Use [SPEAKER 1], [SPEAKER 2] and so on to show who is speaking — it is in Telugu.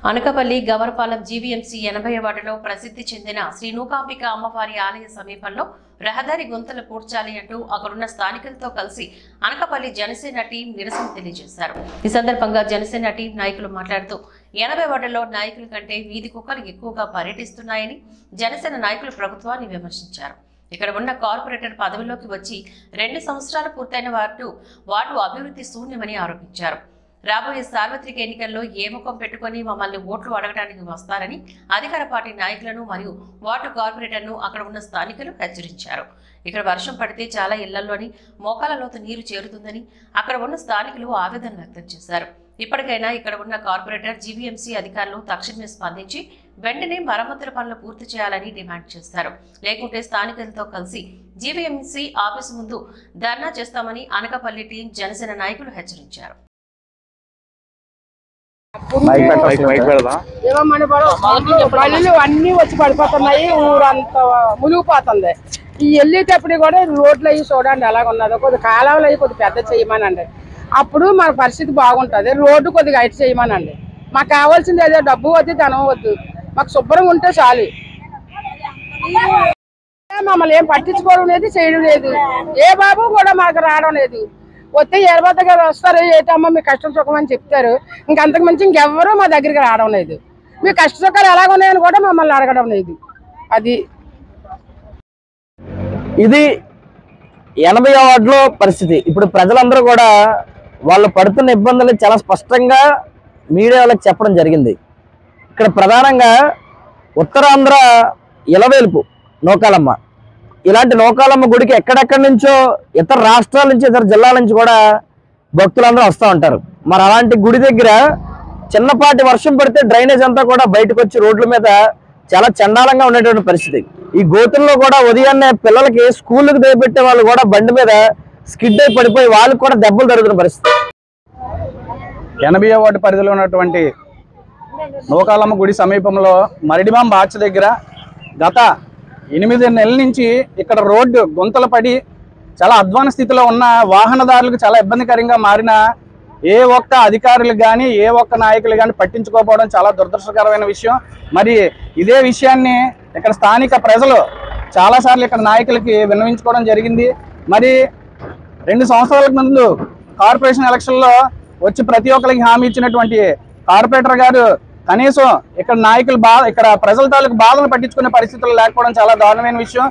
[SPEAKER 1] అనకపల్లి గవర్పాలెం జీవీఎంసీ 80వ వార్డులో ప్రసిద్ధి చెందిన శ్రీ నూకాంబిక అమ్మవారి ఆలయ సమీపంలో రహదారి గుంతలు పూడ్చాలి అంటూ అక్కడున్న స్థానికులతో కలిసి అనకపల్లి జనసేన టీం నిరసన తెలియజేశారు. ఈ సందర్భంగా జనసేన టీం నాయకులు మాట్లాడుతూ 80వ వార్డులో నాయకుల కంటే వీధి కుక్కలు ఎక్కువగా పర్యటిస్తున్నాయని జనసేన నాయకులు ప్రభుత్వాన్ని విమర్శించారు. ఇక్కడ ఉన్న కార్పొరేటర్ పదవిలోకి వచ్చి 2 సంవత్సరాలు పూర్తయిన వార్డు అభివృద్ధి శూన్యమని ఆరోపించారు. రాబోయే సార్వత్రిక ఎన్నికల్లో ఏ ముఖం పెట్టుకుని మమ్మల్ని ఓట్లు అడగడానికి వస్తారని అధికార పార్టీ నాయకులను మరియు వార్డు కార్పొరేటర్ను అక్కడ ఉన్న స్థానికులు హెచ్చరించారు. ఇక్కడ వర్షం పడితే చాలా ఇళ్లలోని మోకాల లోతు నీరు చేరుతుందని అక్కడ ఉన్న స్థానికులు ఆవేదన వ్యక్తం చేశారు. ఇప్పటికైనా ఇక్కడ ఉన్న కార్పొరేటర్ జీవీఎంసీ అధికారులు తక్షణమే స్పందించి వెంటనే మరమ్మతుల పనులు పూర్తి చేయాలని డిమాండ్ చేశారు. లేకుంటే స్థానికులతో కలిసి జీవీఎంసీ ఆఫీసు ముందు ధర్నా చేస్తామని అనకపల్లి టీం జనసేన నాయకులు హెచ్చరించారు.
[SPEAKER 2] అన్ని వచ్చి పడిపోతున్నాయి, ఊరంతా మునిగిపోతుంది. ఈ వెళ్ళేటప్పుడు కూడా రోడ్లు అవి చూడండి ఎలాగ ఉన్నదో, కొద్ది కాలువలు అవి కొద్ది పెద్ద చేయమనండి. అప్పుడు మన పరిస్థితి బాగుంటుంది. రోడ్డు కొద్దిగా హైట్ చేయమనండి. మాకు కావాల్సింది ఏదో డబ్బు వద్దు, ధనం వద్దు, మాకు శుభ్రంగా ఉంటే చాలు. మమ్మల్ని ఏం పట్టించుకోవడం లేదు, చేయడం లేదు. ఏ బాబు కూడా మాకు రావడం లేదు. వస్తే ఏర్పాత గారు వస్తారు, ఏటమ్మా మీ కష్టం సుఖం అని చెప్తారు. ఇంకంతకు మించి ఇంకెవ్వరూ మా దగ్గరికి రావడం లేదు. మీ కష్ట సుఖాలు ఎలాగ ఉన్నాయని కూడా మమ్మల్ని అడగడం లేదు.
[SPEAKER 3] ఇది 80వ వార్డులో పరిస్థితి. ఇప్పుడు ప్రజలందరూ కూడా వాళ్ళు పడుతున్న ఇబ్బందులు చాలా స్పష్టంగా మీడియా వాళ్ళకి చెప్పడం జరిగింది. ఇక్కడ ప్రధానంగా ఉత్తరాంధ్ర ఇలవేల్పు నూకాలమ్మ, ఇలాంటి నూకాలమ్మ గుడికి ఎక్కడెక్కడి నుంచో ఇతర రాష్ట్రాల నుంచి ఇతర జిల్లాల నుంచి కూడా భక్తులందరూ వస్తూ ఉంటారు. మరి అలాంటి గుడి దగ్గర చిన్నపాటి వర్షం పడితే డ్రైనేజ్ అంతా కూడా బయటకు వచ్చి రోడ్ల మీద చాలా చండాలంగా ఉండేటువంటి పరిస్థితి. ఈ గోతుల్లో కూడా ఉదయాన్నే పిల్లలకి స్కూళ్ళకి దేపెట్టే వాళ్ళు కూడా బండి మీద స్కిడ్ అయి పడిపోయి వాళ్ళకి కూడా దెబ్బలు జరుగుతున్న పరిస్థితి.
[SPEAKER 4] 80వ వార్డు పరిధిలో ఉన్నటువంటి నూకాలమ్మ గుడి సమీపంలో మరిడిమాం బాచ్ దగ్గర గత 8 నెలల నుంచి ఇక్కడ రోడ్డు గుంతలు పడి చాలా అధ్వాన స్థితిలో ఉన్న వాహనదారులకు చాలా ఇబ్బందికరంగా మారిన ఏ ఒక్క అధికారులకు కానీ ఏ ఒక్క నాయకులు కానీ పట్టించుకోకపోవడం చాలా దురదృష్టకరమైన విషయం. మరి ఇదే విషయాన్ని ఇక్కడ స్థానిక ప్రజలు చాలాసార్లు ఇక్కడ నాయకులకి విన్నవించుకోవడం జరిగింది. మరి 2 సంవత్సరాల ముందు కార్పొరేషన్ ఎలక్షన్లో వచ్చి ప్రతి ఒక్కరికి హామీ ఇచ్చినటువంటి కార్పొరేటర్ గారు కనీసం ఇక్కడ నాయకులు ఇక్కడ ప్రజల తాలూకు బాధలు పట్టించుకునే పరిస్థితులు లేకపోవడం చాలా దారుణమైన విషయం.